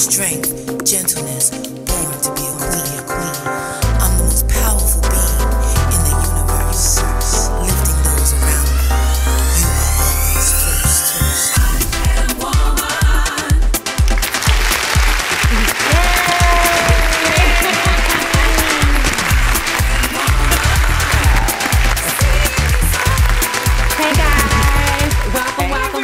strength, gentleness, born to be a queen. I'm the most powerful being in the universe, lifting those around me. You are always first. Hey guys,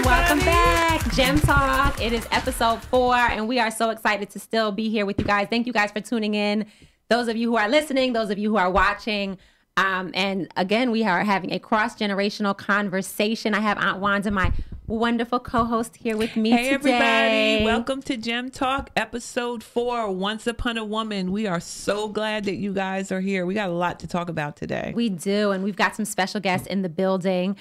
welcome back. Gem Talk. It is episode 4, and we are so excited to still be here with you guys. Thank you guys for tuning in. Those of you who are listening, those of you who are watching. And again, we are having a cross-generational conversation. I have Aunt Wanda, my wonderful co-host, here with me today. Hey everybody, welcome to Gem Talk, episode 4, Once Upon a Woman. We are so glad that you guys are here. We got a lot to talk about today. We do, and we've got some special guests in the building.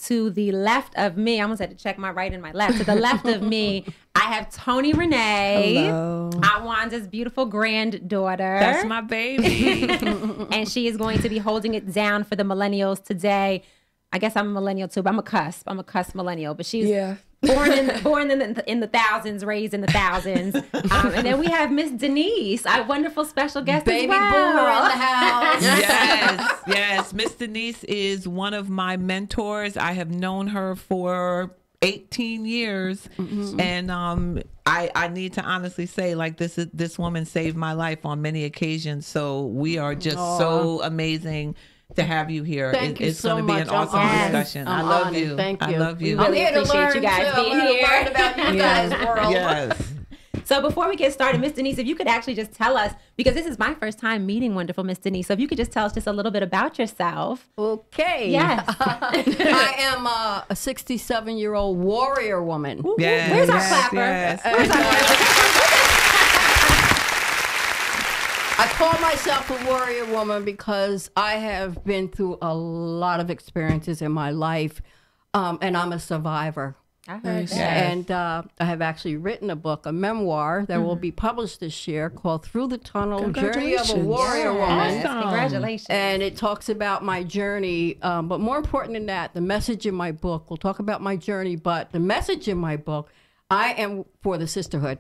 To the left of me, I almost had to check my right and my left. To the left of me, I have Toni Renee. Hello. Aunt Wanda's beautiful granddaughter. That's my baby. And she is going to be holding it down for the millennials today. I guess I'm a millennial too, but I'm a cusp millennial. But she's born in the thousands, raised in the thousands. And then we have Miss Denise, our wonderful special guest Baby as well. boomer in the house. Yes. Miss Denise is one of my mentors. I have known her for 18 years. Mm-hmm. And I need to honestly say, like, this woman saved my life on many occasions. So we are just so amazing to have you here. Thank you It's so going to be much. an awesome honored. discussion. I'm I love honored. you. Thank I you. love you. We I'm really here to appreciate learn you guys too. being I'm here. learn about you guys' world. Yes. So before we get started, Miss Denise, if you could actually just tell us, because this is my first time meeting wonderful Miss Denise, so if you could just tell us just a little bit about yourself. Okay. Yes. I am a 67-year-old warrior woman. Yes. Where's our yes, clapper? yes. Where's our clapper? I call myself a warrior woman because I have been through a lot of experiences in my life, and I'm a survivor. I heard that. Yes. And I have actually written a book, a memoir that will be published this year called Through the Tunnel, Journey of a Warrior Woman. Yes. Congratulations. And it talks about my journey. But more important than that, the message in my book, we'll talk about my journey, but the message in my book, I am for the sisterhood.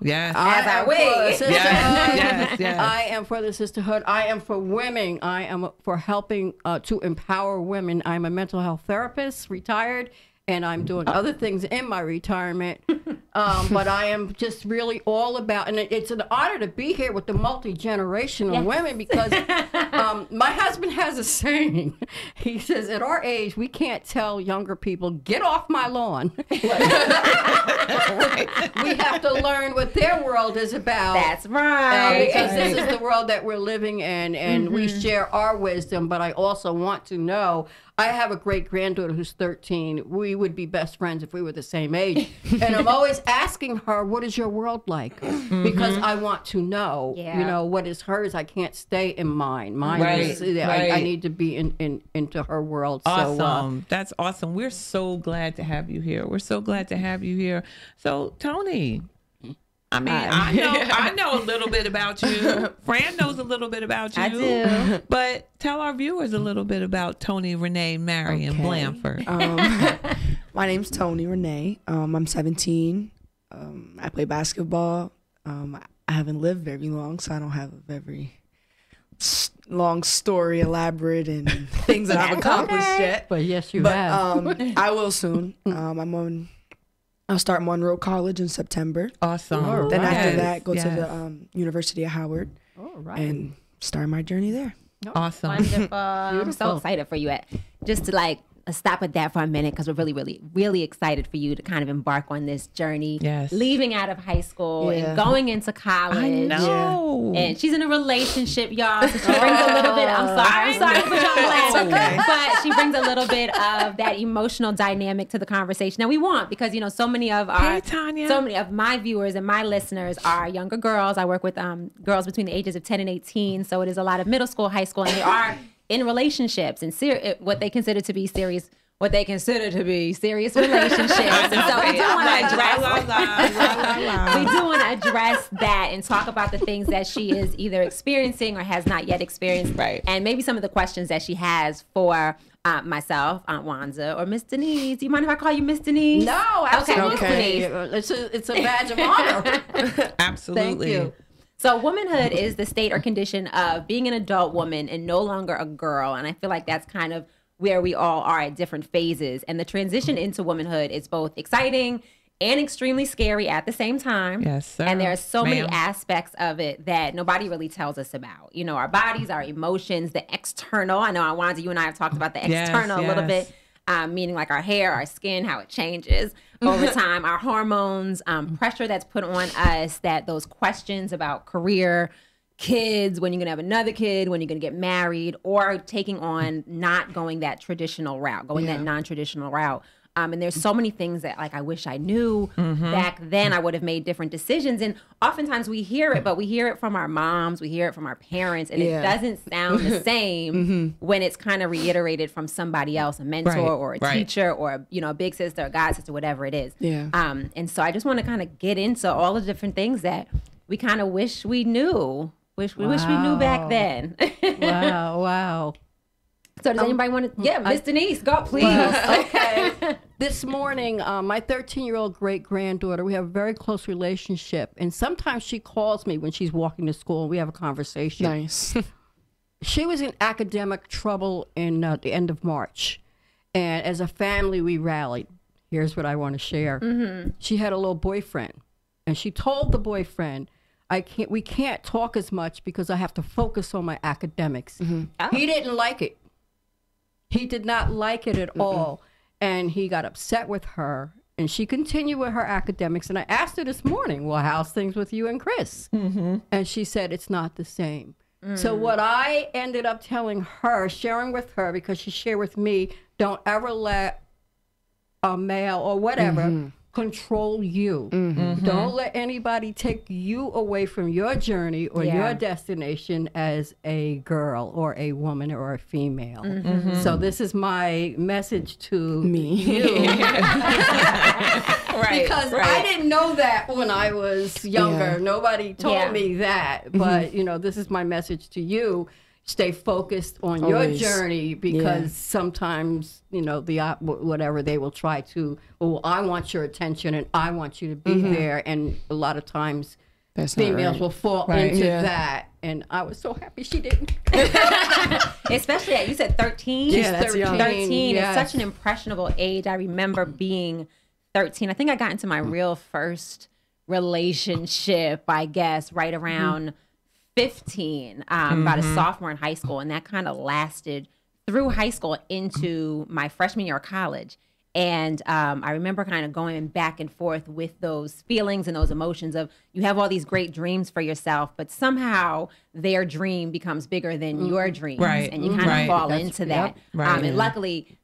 Yes. As I are am we. for the sisterhood. Yes. I am for the sisterhood. I am for women. I am for helping to empower women. I'm a mental health therapist, retired, and I'm doing other things in my retirement. But I am just really all about, and it's an honor to be here with the multi-generational women because my husband has a saying. He says, at our age, we can't tell younger people, get off my lawn. We have to learn what their world is about. That's right. Because this is the world that we're living in, and we share our wisdom. But I also want to know, I have a great granddaughter who's 13. We would be best friends if we were the same age. And I'm always asking her, what is your world like? Because I want to know, you know, what is hers. I can't stay in mine. Mine is, I need to be into her world. Awesome. So, That's awesome. We're so glad to have you here. We're so glad to have you here. So, Toni, I mean, I know a little bit about you. Fran knows a little bit about you. I do. But tell our viewers a little bit about Toni Renee Marion Blanford. My name's Toni Renee. I'm 17. I play basketball. I haven't lived very long, so I don't have a very long story, elaborate, and things that I've accomplished yet. but yes, you But have. I will soon. I'll start Monroe College in September. Awesome. All Then right. after that, go Yes. to the University of Howard All right. and start my journey there. Awesome. Wonderful. I'm so Beautiful. excited for you. Just to stop at that for a minute because we're really, really, really excited for you to kind of embark on this journey. Yes. Leaving out of high school and Yeah. going into college. I know. And she's in a relationship, y'all. So she brings a little bit. I'm sorry to put you on blast. okay. But she brings a little bit of that emotional dynamic to the conversation that we want because so many of Hey, Tanya. so many of my viewers and my listeners are younger girls. I work with girls between the ages of 10 and 18. So it is a lot of middle school, high school, and they are in relationships and what they consider to be serious relationships. And so we do want to address we do want to address that and talk about the things that she is either experiencing or has not yet experienced. Right. And maybe some of the questions that she has for myself, Aunt Wanza, or Miss Denise. Do you mind if I call you Miss Denise? No, absolutely. Okay. It's a badge of honor. Absolutely. Thank you. So womanhood is the state or condition of being an adult woman and no longer a girl. And I feel like that's kind of where we all are at different phases. And the transition into womanhood is both exciting and extremely scary at the same time. Yes, sir. And there are so many Ma'am. aspects of it that nobody really tells us about. You know, our bodies, our emotions, the external. I know, Awanza, you and I have talked about the Yes, external a little yes. bit, meaning like our hair, our skin, how it changes over time, our hormones, pressure that's put on us, that those questions about career, kids, when you're going to have another kid, when you're going to get married, or taking on not going that traditional route, going that non-traditional route. And there's so many things that like I wish I knew back then. I would have made different decisions. And oftentimes we hear it, but we hear it from our moms, we hear it from our parents, and it doesn't sound the same when it's kind of reiterated from somebody else, a mentor Right, or a right. teacher or a big sister, a god sister, whatever it is. Yeah. And so I just want to kind of get into all the different things that we kind of wish we knew. Wish we knew back then. Wow. So does anybody want to? Yeah, Miss Denise, go please. Okay. This morning, my 13-year-old great-granddaughter, we have a very close relationship. And sometimes she calls me when she's walking to school and we have a conversation. Nice. She was in academic trouble in the end of March. And as a family, we rallied. Here's what I want to share. She had a little boyfriend. And she told the boyfriend, we can't talk as much because I have to focus on my academics. He didn't like it. He did not like it at all. And he got upset with her. And she continued with her academics. And I asked her this morning, well, how's things with you and Chris? And she said, it's not the same. So what I ended up telling her, sharing with her, because she shared with me, don't ever let a male or whatever control you. Don't let anybody take you away from your journey or your destination as a girl or a woman or a female. So this is my message to you. Because I didn't know that when I was younger. Nobody told me that. But, this is my message to you. Stay focused on Always. your journey because sometimes, whatever they will try to, I want your attention and I want you to be there. And a lot of times That's not females right. will fall into that. And I was so happy she didn't. Especially at, you said 13? Yeah, that's young. 13 yes. is such an impressionable age. I remember being 13. I think I got into my real first relationship, I guess, right around 15, about a sophomore in high school. And that kind of lasted through high school into my freshman year of college. And I remember kind of going back and forth with those feelings and those emotions of you have all these great dreams for yourself, but somehow their dream becomes bigger than your dreams. Right. And you kind of fall into that. Right. And luckily,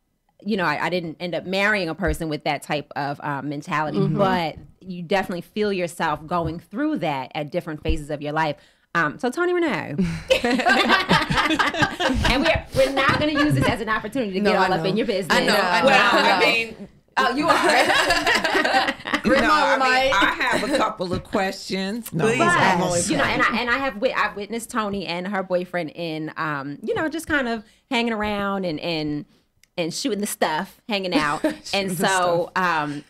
I didn't end up marrying a person with that type of mentality, but you definitely feel yourself going through that at different phases of your life. So Tony Renee, and we're not going to use this as an opportunity to get all up in your business. I know. Well, I mean, oh, you are. I have a couple of questions. No, Please, I'm ask. always And I've witnessed Tony and her boyfriend in, just kind of hanging around and shooting the stuff, hanging out. And so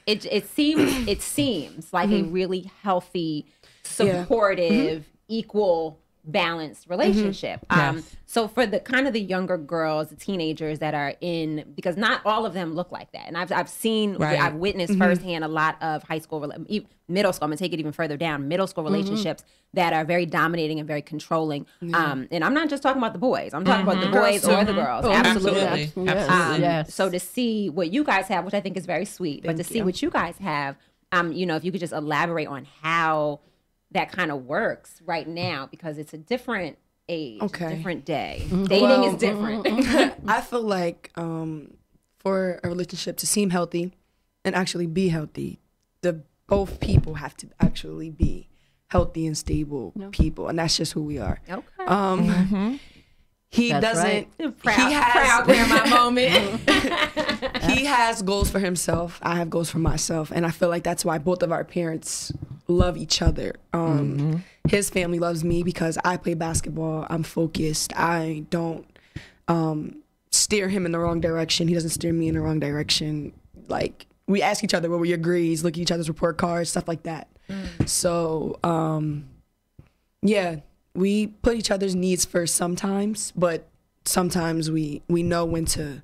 it seems like a really healthy, supportive, equal, balanced relationship. Yes. So for the kind of the younger girls, the teenagers that are in, because not all of them look like that. And I've seen, Right. I've witnessed firsthand a lot of high school, middle school, I'm gonna take it even further down, middle school relationships that are very dominating and very controlling. And I'm not just talking about the boys. I'm talking about the boys or the girls. Absolutely. Absolutely. Absolutely. Yes. So to see what you guys have, which I think is very sweet, but to see what you guys have, if you could just elaborate on how that kind of works right now, because it's a different age, different day. Dating is different. I feel like for a relationship to seem healthy and actually be healthy, both people have to actually be healthy and stable people, and that's just who we are. Okay. He That's doesn't. right. Proud grandma moment. He has goals for himself. I have goals for myself, and I feel like that's why both of our parents love each other. His family loves me because I play basketball. I'm focused. I don't steer him in the wrong direction. He doesn't steer me in the wrong direction. Like, we ask each other what we agree, look at each other's report cards, stuff like that. So, yeah, we put each other's needs first sometimes, but sometimes we know when to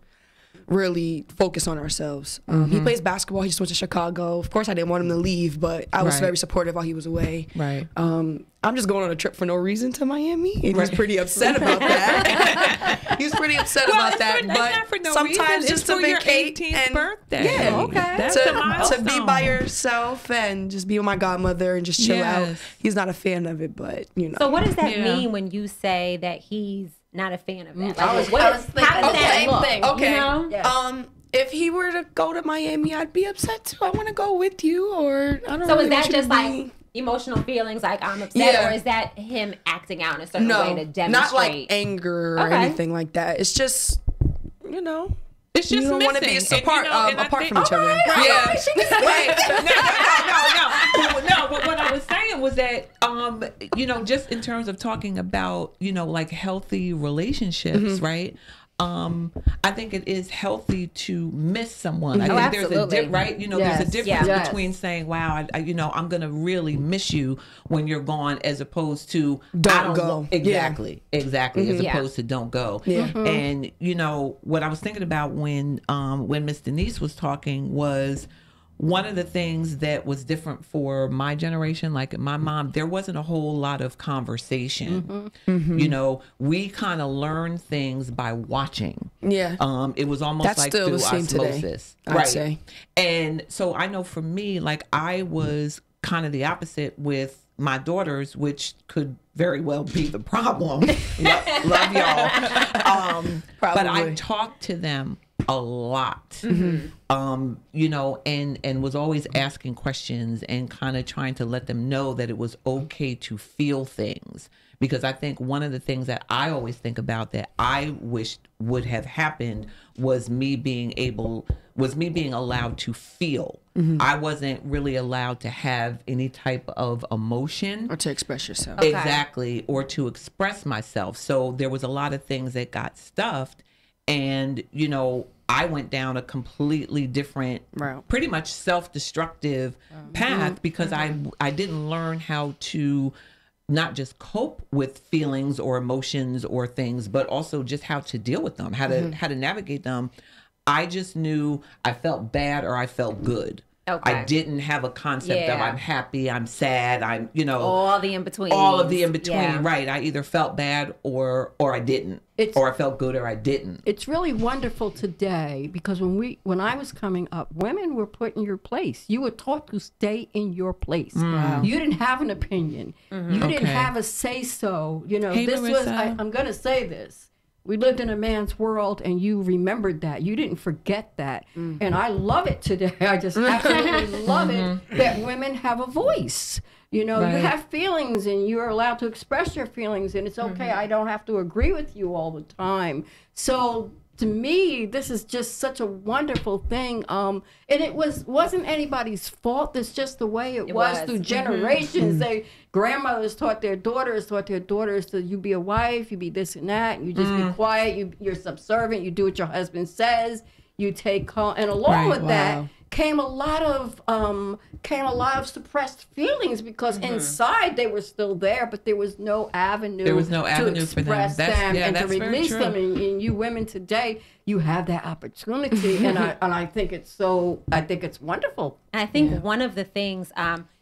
really focus on ourselves. He plays basketball. He just went to Chicago. Of course, I didn't want him to leave, but I was very supportive while he was away. Right. I'm just going on a trip for no reason to Miami. And he's pretty upset about that. He's pretty upset about that. It's not for But no sometimes reason. just It's to for your vacate 18th and birthday. yeah, Okay. That's a to milestone. be by yourself and just be with my godmother and just chill out. Yes. He's not a fan of it, but you know. So what does that Yeah. mean when you say that he's not a fan of that? I was how thinking does the that same look? thing. Okay. You know? Yeah. If he were to go to Miami, I'd be upset too. I want to go with you, or I don't. So really is that want you to just like be- emotional feelings, like I'm upset, Yeah. or is that him acting out in a certain way no, to demonstrate? not like anger or Okay. anything like that. It's just, you know, It's just you don't want to be missing. apart, And, you know, and I apart think- from each other. Yeah. No. But what I was saying was that, you know, just in terms of talking about, you know, like healthy relationships, right? I think it is healthy to miss someone. I Oh, think there's a absolutely. right, you know, Yes. there's a difference Yes. between saying, "Wow, you know, I'm gonna really miss you when you're gone," as opposed to Don't I don't go. wa- Exactly, as Yeah. opposed to don't go. Yeah. And you know what I was thinking about when Miss Denise was talking was one of the things that was different for my generation, like my mom, there wasn't a whole lot of conversation. You know, we kind of learned things by watching. Yeah. It was almost That's like still through the same today, osmosis. I'd say. And so I know for me, like I was kind of the opposite with my daughters, which could very well be the problem. Love y'all. But I Probably. talked to them a lot, you know, and was always asking questions and kind of trying to let them know that it was okay to feel things. Because I think one of the things that I always think about that I wished would have happened was me being allowed to feel. I wasn't really allowed to have any type of emotion. Or to express yourself. Exactly, or to express myself. So there was a lot of things that got stuffed, and you know, I went down a completely different, Route. pretty much self-destructive path because I didn't learn how to not just cope with feelings or emotions or things, but also just how to deal with them, how to navigate them. I just knew I felt bad or I felt good. Okay. I didn't have a concept of Yeah. I'm happy, I'm sad, I'm, you know, all the in between. all of the in between, Yeah. right? I either felt bad or I didn't, It's- or I felt good or I didn't. It's really wonderful today because when I was coming up, women were put in your place. You were taught to stay in your place. You didn't have an opinion. You didn't Okay. have a say so. You know, Hey, this was Marissa. I'm going to say this. We lived in a man's world and you remembered that. You didn't forget that. And I love it today. I just absolutely love it that women have a voice. You know, you Right. have feelings and you're allowed to express your feelings and it's okay. I don't have to agree with you all the time. So to me, this is just such a wonderful thing. And it wasn't anybody's fault. It's just the way it was was. through generations. They grandmothers taught their daughters to you be a wife, you be this and that, and you just be quiet, you're subservient, you do what your husband says, you take home, and along Right. with that Wow. came a lot of suppressed feelings because inside they were still there, but there was no avenue. There was no to avenue for them. express That's- them yeah, and to that's very release true. them. And you women today, you have that opportunity, and I think it's wonderful. And I think one of the things,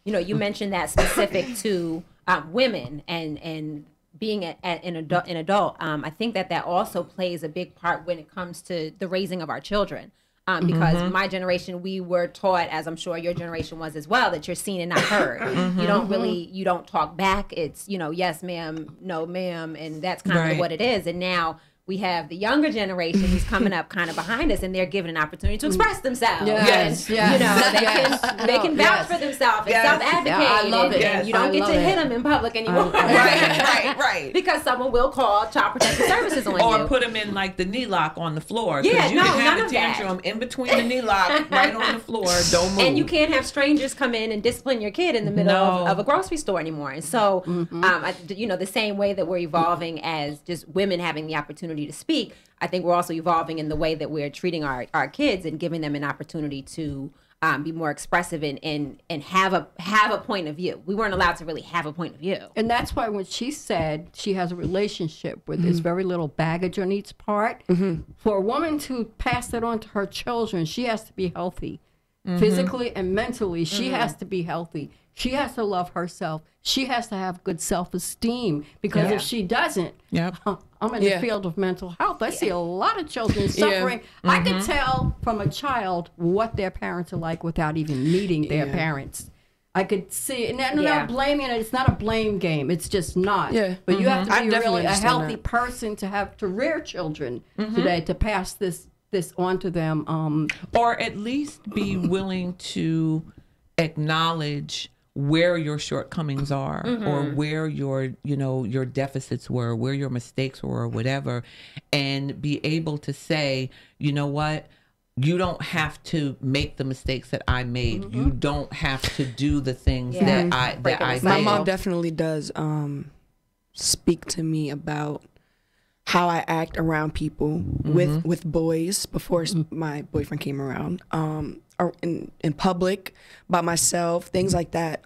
you know, you mentioned that specific to women and being an adult. I think that also plays a big part when it comes to the raising of our children. Because my generation, we were taught, as I'm sure your generation was as well, that you're seen and not heard. You don't talk back. It's, you know, yes, ma'am, no, ma'am. And that's kind Right. of what it is. And now we have the younger generation who's coming up kind of behind us, and they're given an opportunity to express themselves. Yes, And, yes. you know, Yes. they can vouch Yes. for themselves and Yes. self-advocate. Yeah, I love it. And you don't I get love to hit it. them in public anymore. Right. Because someone will call Child Protective Services on Or you. put them in like the knee lock on the floor. Yeah, you no, can have none a of that. tantrum in between the knee lock, right on the floor. Don't move. And you can't have strangers come in and discipline your kid in the middle No. of a grocery store anymore. And so, you know, the same way that we're evolving as just women having the opportunity opportunity to speak, I think we're also evolving in the way that we're treating our kids and giving them an opportunity to be more expressive and have a point of view. We weren't allowed to really have a point of view. And that's why when she said she has a relationship where there's very little baggage on each part, for a woman to pass that on to her children, she has to be healthy. Physically and mentally, she has to be healthy. She has to love herself. She has to have good self-esteem, because if she doesn't, I'm in the field of mental health. I see a lot of children suffering. I can tell from a child what their parents are like without even meeting their parents. I could see, and I'm not blaming it. It's not a blame game. It's just not. Yeah. But you have to I be definitely really a understand healthy that. person to rear children today, to pass this on to them. Or at least be willing to acknowledge where your shortcomings are, or where your your deficits were, where your mistakes were, or whatever, and be able to say, you know what, you don't have to make the mistakes that I made. You don't have to do the things that I My did. mom definitely does speak to me about how I act around people with boys before my boyfriend came around, or in public, by myself, things like that.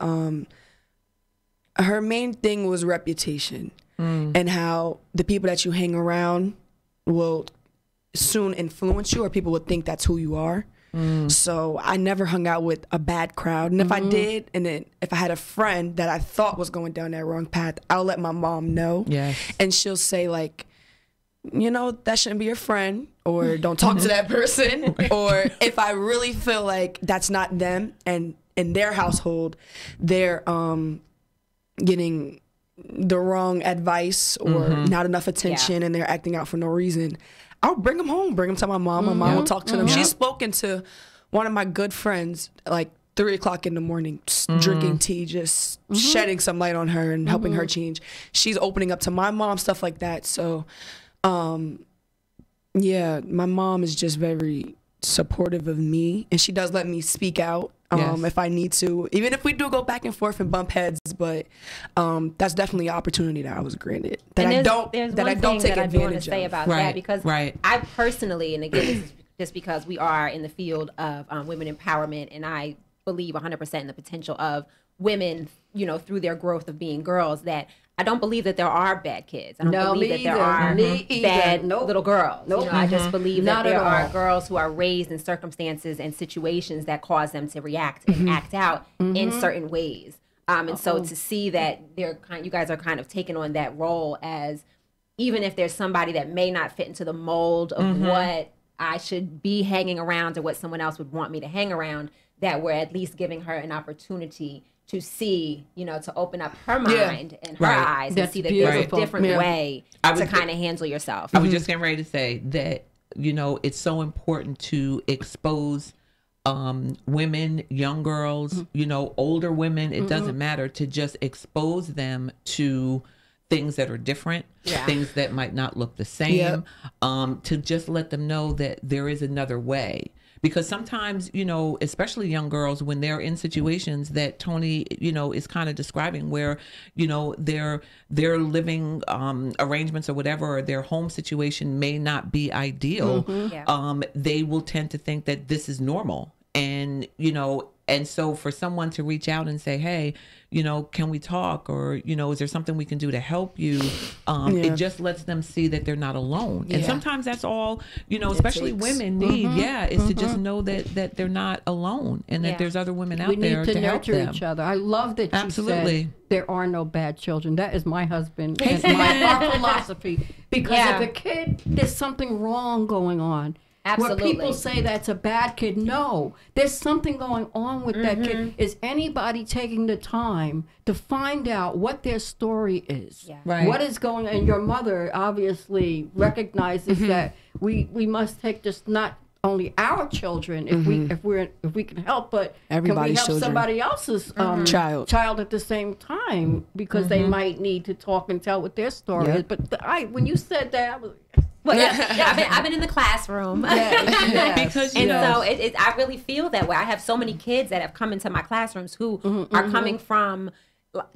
Her main thing was reputation, and how the people that you hang around will soon influence you, or people would think that's who you are. So I never hung out with a bad crowd, and if I did, and then if I had a friend that I thought was going down that wrong path, I'll let my mom know. Yes. And she'll say, like, you know, that shouldn't be your friend, or don't talk to that person. Or if I really feel like that's not them, and in their household they're getting the wrong advice or not enough attention, and they're acting out for no reason, I'll bring them home, bring them to my mom. My mom will talk to them. She's spoken to one of my good friends like 3 o'clock in the morning, just drinking tea, just shedding some light on her and helping her change. She's opening up to my mom, stuff like that. So yeah, my mom is just very supportive of me, and she does let me speak out if I need to, even if we do go back and forth and bump heads. But that's definitely an opportunity that I was granted that And I there's don't one take thing that I do want to advantage say of. about that, because I personally, and again, this is just because we are in the field of women empowerment, and I believe 100% in the potential of women, through their growth of being girls, that I don't believe that there are bad kids. I don't believe that there are bad little girls. I just believe that there are girls who are raised in circumstances and situations that cause them to react and act out in certain ways. And so to see that you guys are kind of taking on that role, as even if there's somebody that may not fit into the mold of what I should be hanging around or what someone else would want me to hang around, that we're at least giving her an opportunity to see, to open up her mind and her eyes, and see that there's a different way to kind of handle yourself. I was just getting ready to say that, it's so important to expose women, young girls, older women, it doesn't matter, to just expose them to things that are different, things that might not look the same, to just let them know that there is another way. Because sometimes, especially young girls, when they're in situations that Tony, is kind of describing, where, their living arrangements or whatever, or their home situation may not be ideal, they will tend to think that this is normal. And, and so for someone to reach out and say, hey, can we talk? Or, is there something we can do to help you? It just lets them see that they're not alone. And sometimes that's all, especially women need, is to just know that they're not alone, and that there's other women out there to help them. We need to nurture each other. I love that you said there are no bad children. That is my husband and our philosophy. Because if a kid, there's something wrong going on. Absolutely. Where people say that's a bad kid. No, there's something going on with that kid. Is anybody taking the time to find out what their story is? Yeah. Right. What is going on? And your mother obviously recognizes that we must take just not only our children if we can help, but everybody's can we help children. somebody else's child at the same time, because they might need to talk and tell what their story is. But when you said that, I was Well, I've been in the classroom, because so I really feel that way. I have so many kids that have come into my classrooms who are coming from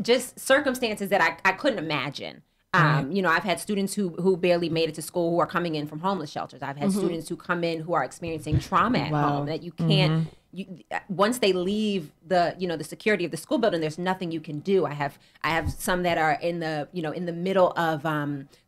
just circumstances that I couldn't imagine. You know, I've had students who barely made it to school who are coming in from homeless shelters. I've had students who come in who are experiencing trauma at home that you can't. Once they leave the the security of the school building, there's nothing you can do. I have some that are in the in the middle of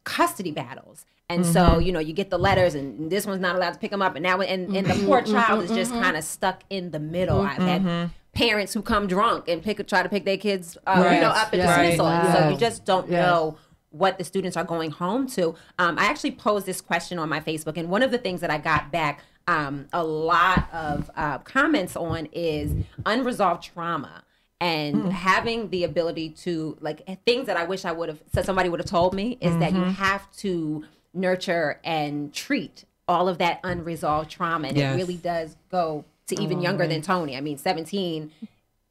custody battles. And so, you get the letters and this one's not allowed to pick them up. And now, and the poor child is just kind of stuck in the middle. I've had parents who come drunk and try to pick their kids up at dismissal. And so you just don't know what the students are going home to. I actually posed this question on my Facebook. And one of the things that I got back a lot of comments on is unresolved trauma. And having the ability to, things that I wish somebody would have told me is that you have to nurture and treat all of that unresolved trauma. And it really does go to even younger than Tony. I mean, 17,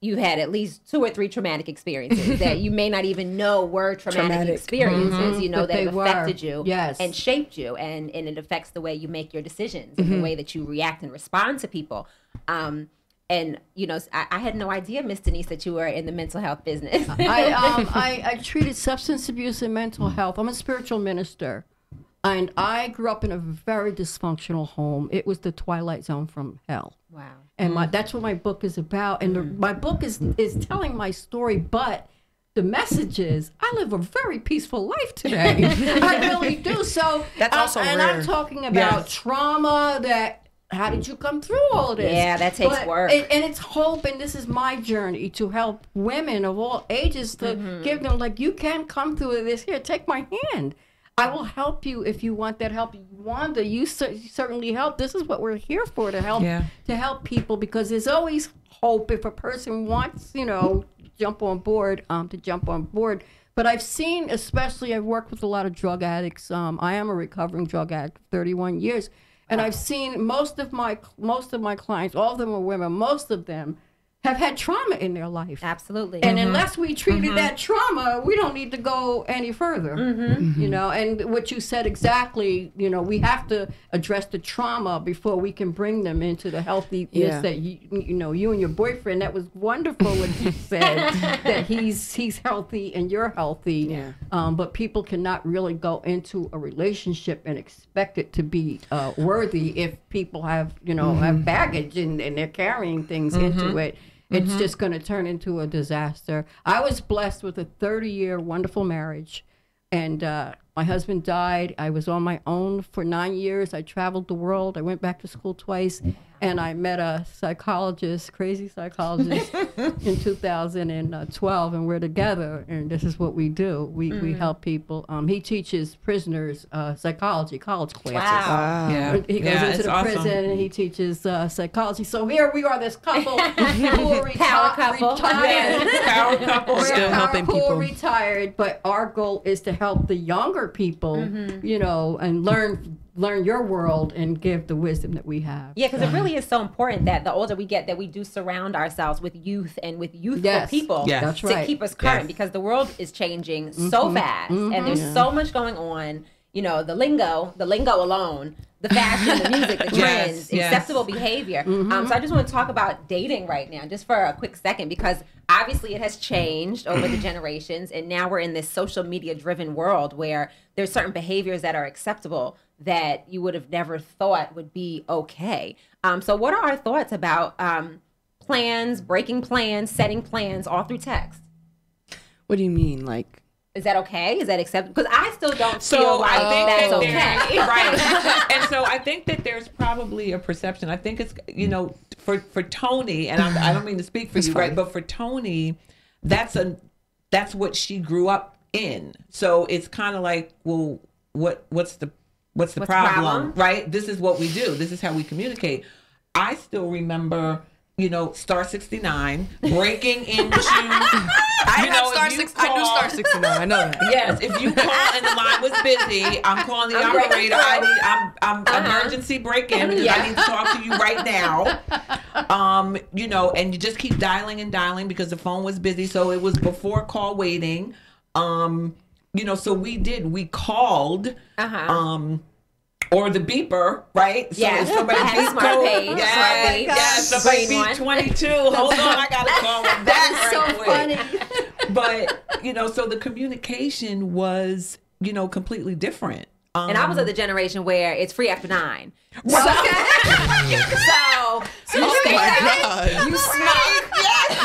you had at least 2 or 3 traumatic experiences that you may not even know were traumatic experiences, that affected you and shaped you. And it affects the way you make your decisions and the way that you react and respond to people. And, I had no idea, Miss Denise, that you were in the mental health business. I treated substance abuse and mental health. I'm a spiritual minister. And I grew up in a very dysfunctional home. It was the twilight zone from hell. Wow. And that's what my book is about. And my book is telling my story, but the message is I live a very peaceful life today. I really do. So that's also and rare. I'm talking about trauma that how did you come through all of this? Yeah, that takes work. And it's hope, and this is my journey to help women of all ages to give them, you can come through this. Here, take my hand. I will help you if you want that help. Wanda, you certainly help. This is what we're here for, to help people, because there's always hope if a person wants, jump on board, to jump on board. But I've seen, especially, I've worked with a lot of drug addicts. I am a recovering drug addict, 31 years. And I've seen most of my clients, all of them are women, most of them have had trauma in their life. Absolutely. And unless we treated that trauma, we don't need to go any further. And what you said exactly, we have to address the trauma before we can bring them into the healthiness that you and your boyfriend, that was wonderful what you said, that he's healthy and you're healthy. Yeah. But people cannot really go into a relationship and expect it to be worthy if people have, have baggage and they're carrying things into it. It's just going to turn into a disaster. I was blessed with a 30-year wonderful marriage, and my husband died. I was on my own for 9 years. I traveled the world. I went back to school twice, and I met a psychologist, crazy psychologist, in 2012, and we're together, and this is what we do. We help people. He teaches prisoners psychology, college classes. Wow. He goes into the prison, and he teaches psychology. So here we are, this couple who are Power couple. retired. Power couple. We're Still helping power people. Retired, but our goal is to help the younger people, and learn your world and give the wisdom that we have. Yeah, because it really is so important that the older we get, that we do surround ourselves with youth and with youthful people That's to right. keep us current, because the world is changing so fast, and there's so much going on. The lingo alone, the fashion, the music, the trends, acceptable behavior. So I just want to talk about dating right now, just for a quick second, because obviously it has changed over the generations, and now we're in this social media driven world where there's certain behaviors that are acceptable that you would have never thought would be okay. So what are our thoughts about plans, breaking plans, setting plans all through text? What do you mean? Is that okay? Is that acceptable? Because I still don't feel like that's okay. Right. And so I think that there's probably a perception. I think it's, for Tony, and I don't mean to speak for you, right? But for Tony, that's what she grew up in. So it's kind of like, well, what's the problem? Right? This is what we do. This is how we communicate. I still remember, Star 69, breaking into. I do Star 69. I know that. Yes, if you call and the line was busy, I'm calling the operator. I'm emergency break-in because I need to talk to you right now. And you just keep dialing and dialing because the phone was busy. So it was before call waiting. So we called. Or the beeper, right? So if somebody beep smart page. Somebody beep 22. Hold on, I got to call them back right quick. Funny. But, so the communication was you know, completely different. And I was of the generation where it's free after 9. So, so you stay up, you smoke,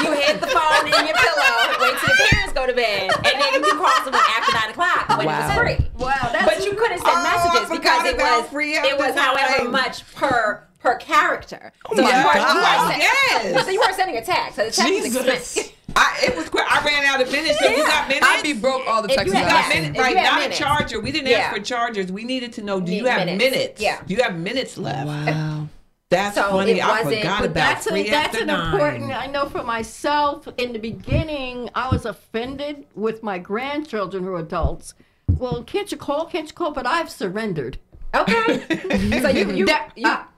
you hit the phone in your pillow, wait till your parents go to bed, and then you can call someone after 9 o'clock when it was free. Wow, But you couldn't send messages because it about free after was however 9. much per character. So my you weren't, God, you yes. weren't, so you weren't sending a text. So the text was expensive. It was quick. I ran out of minutes. So you got minutes? I'd be broke all the If texts. you You had- got I send. minutes, If right? you had Not minutes. a charger. We didn't Yeah. ask for chargers. We needed to know, do Need you have minutes. minutes? Yeah. Do you have minutes left? Wow. That's So funny. it I wasn't- forgot but about That's free after an 9. important. I know for myself. In the beginning, I was offended with my grandchildren who are adults. Well, can't you call? Can't you call? But I've surrendered. Okay. So you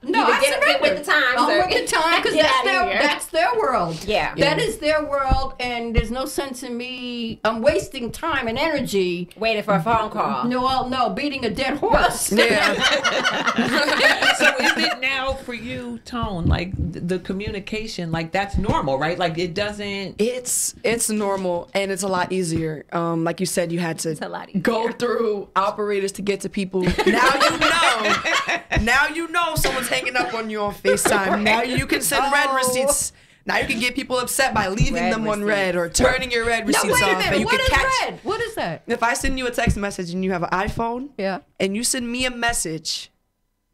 No, you I get surrendered. with the times. I'm or- with the time because Get that's outta their here. that's their world. Yeah. That is their world, and there's no sense in me. I'm wasting time and energy. waiting for a phone call. No, beating a dead horse. Yeah. So is it now for you, Tone, like the communication, like that's normal, right? Like it doesn't. It's normal and it's a lot easier. Like you said, you had to a lot easier. go through operators to get to people. Now you know someone's hanging up on you on FaceTime. Now you can send red receipts. Now you can get people upset by leaving Red them on receipts. red or turning your red No, receipts wait a off. minute. And you What can is catch. red? What is that? If I send you a text message and you have an iPhone, Yeah. and you send me a message,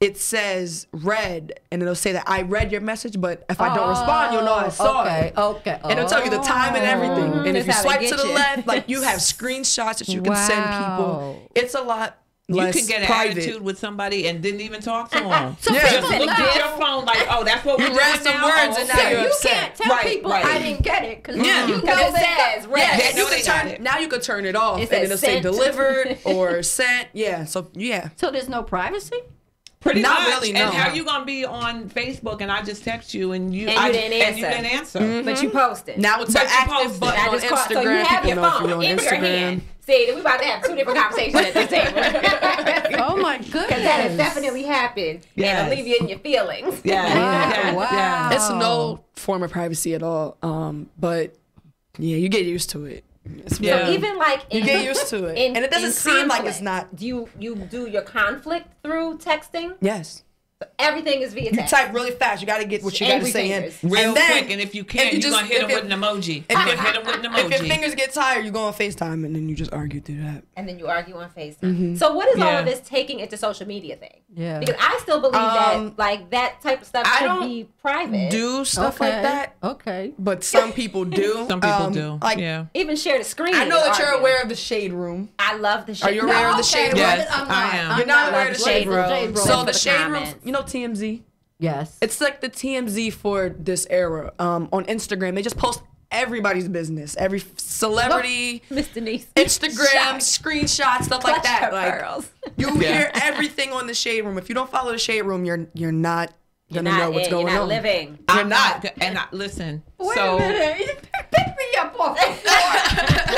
it says red, and it'll say that I read your message, but if I don't respond, you'll know I saw okay, it. Okay. And it'll tell you the time and everything. And if you That's how swipe they to get the you. left, like you have screenshots that you can send Wow. people. It's a lot You less can get an private. attitude with somebody and didn't even talk to them. So Just people looked laugh. at your phone like, oh, that's what we're You read doing some now? words Oh, and okay. now you're you upset. can't tell Right, people right. I didn't get it because Yeah. you know Because it that. says red. Yeah, They and know you can they got turn it. now you can turn it off, It and says it'll say sent. delivered or sent. Yeah, so yeah. So there's no privacy. Pretty Not much. really, no. And how you gonna be on Facebook and I just text you and you And you didn't and you answer. didn't answer. But you posted. Now it's But an you active posted. button I on just called. Instagram. So you have People your know if phone you're on in your Instagram. hand. See, we about to have 2 different conversations at this table. Oh my goodness. Because that has definitely happened. And Yes. it'll leave you in your feelings. Yeah. Wow. Yeah. It's no form of privacy at all. But yeah, you get used to it. It's Yeah. So even like You get used to it, and it doesn't seem like it's not. Do you do your conflict through texting? Yes. Everything is via You text. type really fast. You got to get what you got to Angry say in. fingers. Real and then, quick, and if you can, you you're just- gonna hit if them with an emoji. if You're you- gonna hit them with an If your emoji. fingers get tired, you go on FaceTime, and then you just argue through that. And then you argue on FaceTime. So what is all Yeah. of this taking it to social media thing? Yeah. Because I still believe that like that type of stuff I should don't be private. Do stuff Okay. like that, Okay. but some people do. Some people do. Like, yeah. Even share the screen. I know and that you're argue. aware of the shade room. I love the shade. Are you aware of the shade room? Yes, I'm I not. am. I'm You're not aware of the What is shade the room. shade room? So For the the shade room, comments. you know TMZ? Yes. It's like the TMZ for this era. On Instagram, they just post everybody's business, every celebrity, Miss Denise. Instagram, screenshots, stuff like Clutch that. her Like pearls. you Yeah. hear everything on the shade room. If you don't follow the shade room, you're not gonna know what's going You're not on. living. I'm not. And listen. Wait so a minute. Pick me up off the floor.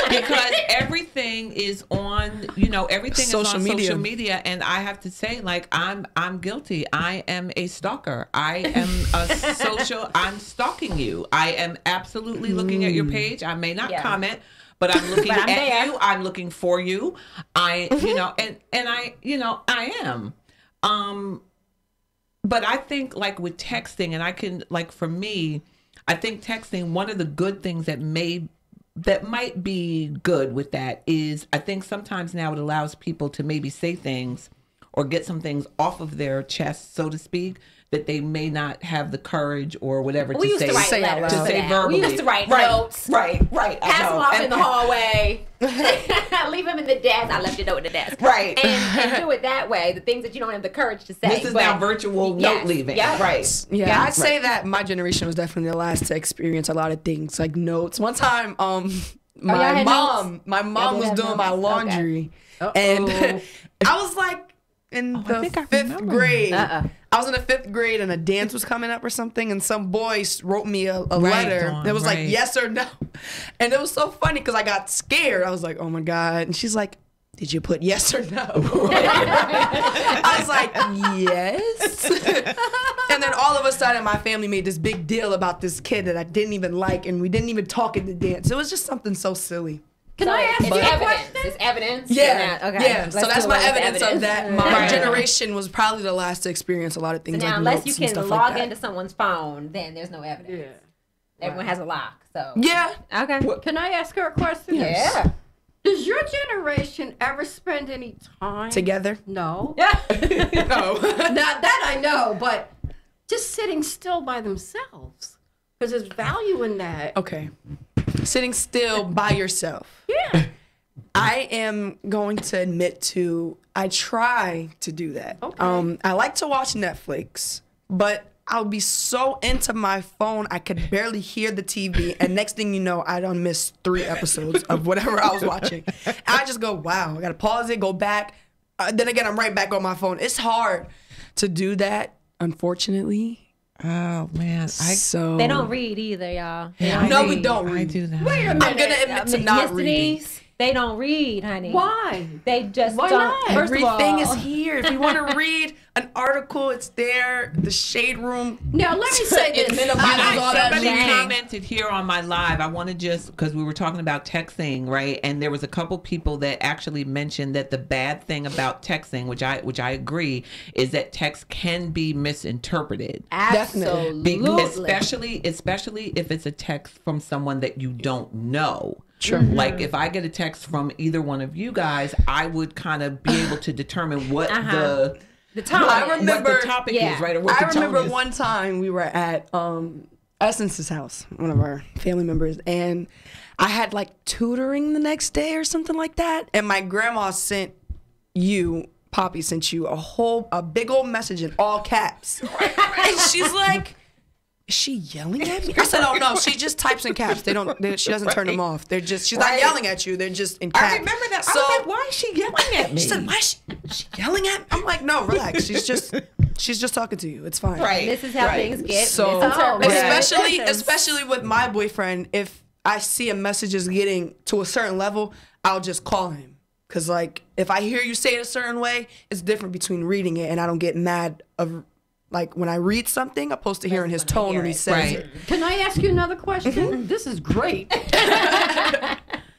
because everything is on, everything is Social on media. social media, and I have to say, like, I'm guilty. I am a stalker. I am a social. I'm stalking you. I am absolutely looking at your page. I may not Yeah. comment, but I'm looking But I'm at there. you. I'm looking for you. I am. But I think, like, with texting, and I can, like, for me, I think texting, one of the good things that might be good with that is, I think sometimes now it allows people to maybe say things or get some things off of their chest, so to speak, that they may not have the courage or whatever We to used say. to write say out letters. loud. for To say that. verbally. We used to write Right, notes. Right. I Pass know. them off And- in the hallway. Leave them in the desk. I left your note in the desk. Right. And do it that way. The things that you don't have the courage to say. This is but- now virtual Yes, note leaving. yeah. Right. Yeah, Yeah. I'd say that my generation was definitely the last to experience a lot of things like notes. One time, y'all my had mom notes? was did have doing my notes? laundry, Okay. and Uh-oh. I was like in I the think I fifth remember. grade. Uh-uh. I was in the 5th grade, and a dance was coming up or something, and some boy wrote me a letter. Dawn, It was like right. yes or no, and it was so funny because I got scared. I was like, oh my god, and she's like, did you put yes or no? I was like, yes. And then all of a sudden, my family made this big deal about this kid that I didn't even like, and we didn't even talk at the dance. It was just something so silly. Can I ask it's you a evidence. question? It's evidence. Yeah, Okay. yeah. Let's So that's do my away with evidence of that. My Right. generation was probably the last to experience a lot of So things now, like unless notes you and can stuff log like that. into someone's phone, then there's no evidence. Everyone has a lock. So Yeah. okay. Can I ask her a question? Yeah. Does your generation ever spend any time Together? No. Yeah. No. Now that I know, but just sitting still by themselves, because there's value in that. Okay. Sitting still by yourself. Yeah. I am going to admit to I try to do that. Okay. I like to watch Netflix, but I'll be so into my phone I could barely hear the TV, and next thing you know, I done missed 3 episodes of whatever I was watching. And I just go, wow, I gotta pause it, go back. Then again, I'm right back on my phone. It's hard to do that, unfortunately. Oh man, So They don't read either, y'all. They I don't No, read. we don't I read. do that. Wait a I'm minute. gonna admit to not Mr. reading. Denise, they don't read, honey. Why? They just Why don't. not? First of all, Everything is here. If you want to read an article, it's there. The shade room. Now let me say this. Somebody Dang. commented here on my live. I want to just, because we were talking about texting, right? And there was a couple people that actually mentioned that the bad thing about texting, which I agree, is that text can be misinterpreted. absolutely. Especially if it's a text from someone that you don't know. Sure. Like if I get a text from either one of you guys, I would kind of be able to determine what The time. I what remember- the topic yeah. is, right? Or what I the tone remember is. one time we were at Essence's house, one of our family members, and I had like tutoring the next day or something like that, and my grandma sent you. Poppy sent you a big old message in all caps. And she's like, is she yelling at me? I said, oh no, she just types in caps. She doesn't turn them off. She's not yelling at you. They're just in caps. I remember that. I was like, why is she yelling at me? She said, why is she yelling at me? I'm like, no, relax. She's just talking to you. It's fine. Right. This is how things get So misinterpreted. especially with my boyfriend, if I see a message is getting to a certain level, I'll just call him. Cause like if I hear you say it a certain way, it's different between reading it, and I don't get mad of like when I read something, I'm supposed to hear in his tone when he says Right. it. Can I ask you another question? This is great.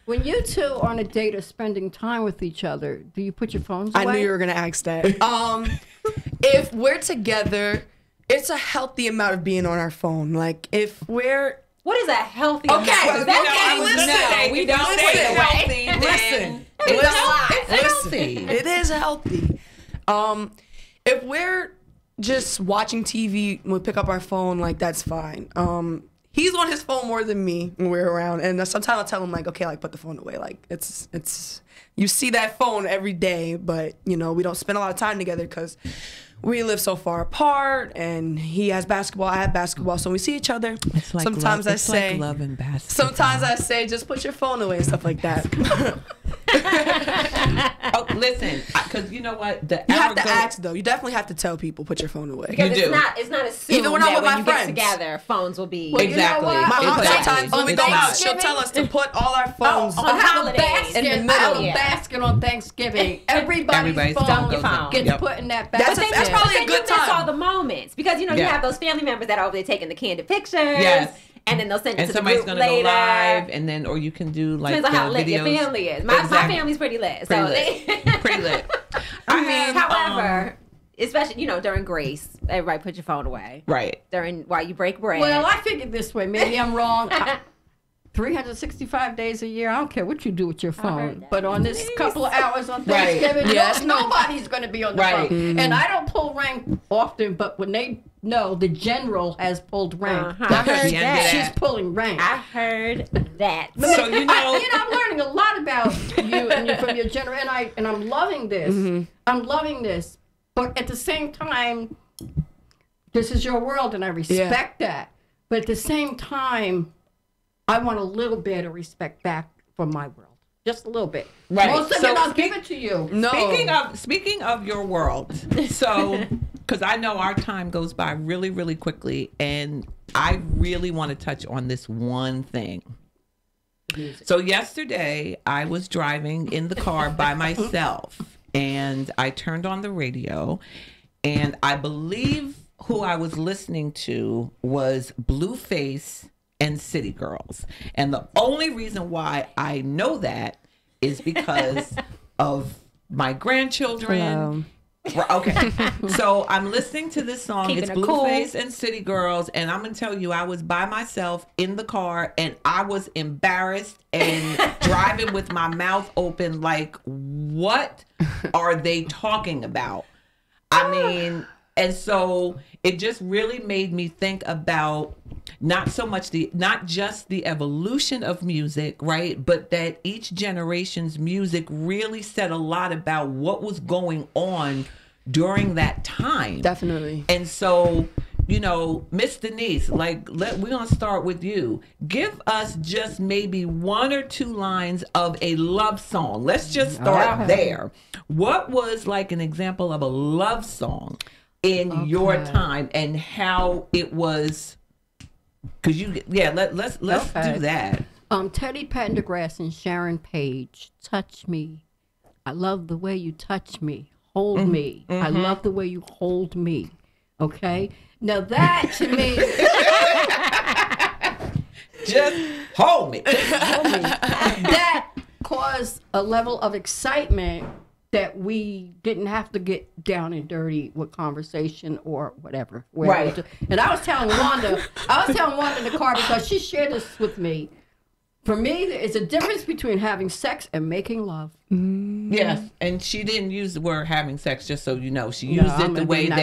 When you two are on a date or spending time with each other, do you put your phones away? I knew you were gonna ask that. If we're together, it's a healthy amount of being on our phone. Like if we're What is a healthy Okay, amount? well, Is that okay, okay? listen. No, we don't Listen. take it Healthy, away. then It's a lot. It's healthy. It is healthy. If we're just watching TV, we pick up our phone, like that's fine. He's on his phone more than me when we're around, and sometimes I'll tell him like, okay, like put the phone away. Like it's you see that phone every day, but you know we don't spend a lot of time together because we live so far apart, and he has basketball, I have basketball, so when we see each other. It's like sometimes love, I it's say, like love and basketball. sometimes I say, just put your phone away and stuff like that. Oh, listen, because you know what? You have to ask though. You definitely have to tell people put your phone away. Because You do. it's not assumed Even when I'm that with when my you friends. get together, phones will be. Well, you know Exactly. what? My aunt Exactly. sometimes when we go It's out, not. she'll tell us to put all our phones on I'll have a holidays. basket. In the I'll have middle. a basket on Thanksgiving. Everybody's Everybody's phone phone goes in. gets Yep. put in that That's basket. that's probably But a then good you miss all time. the moments because you know you Yeah. have those family members that are over there taking the candid pictures. Yes. And then they'll send it And to the somebody's group gonna later. go live, and then or you can do like Depends on how the lit your videos. family is. My Exactly. family's pretty lit. Pretty So lit. they, Pretty lit. I have, however, especially during grace, everybody put your phone away. right. During while you break bread. Well, I figured this way. Maybe I'm wrong. 365 days a year. I don't care what you do with your phone. But on this couple of hours on Right. Thanksgiving, Yes. nobody's going to be on the Right. phone. And I don't pull rank often, but when they know the general has pulled rank, I heard The end of that. she's pulling rank. I heard that. So you know, I'm learning a lot about you and from your general, and I'm loving this. I'm loving this, but at the same time, this is your world, and I respect that. But at the same time, I want a little bit of respect back from my world, just a little bit. Right. Most of So it, I'll give it to you. No. speaking of your world, so because I know our time goes by really, really quickly, and I really want to touch on this one thing. So yesterday, I was driving in the car by myself, and I turned on the radio, and I believe who I was listening to was Blueface and City Girls. And the only reason why I know that is because of my grandchildren. Hello. Okay, so I'm listening to this song. Keeping It's it cool. Blueface and City Girls, and I'm gonna tell you, I was by myself in the car, and I was embarrassed and driving with my mouth open, like, what are they talking about? I mean, and so it just really made me think about not just the evolution of music, right? But that each generation's music really said a lot about what was going on during that time. Definitely. And so, Miss Denise, we're gonna start with you. Give us just maybe one or two lines of a love song. Let's just start there. What was like an example of a love song in your time, and how it was? Let's Okay. do that. Teddy Pendergrass and Sharon Page, Touch Me. I love the way you touch me. Hold me. I love the way you hold me. Okay? Now that to me, Just hold me. that caused a level of excitement that we didn't have to get down and dirty with conversation or whatever. Right. And I was telling Wanda in the car, because she shared this with me. For me, it's a difference between having sex and making love. Yes, and she didn't use the word having sex, just so you know. She No, used I'm it the gonna way be nice.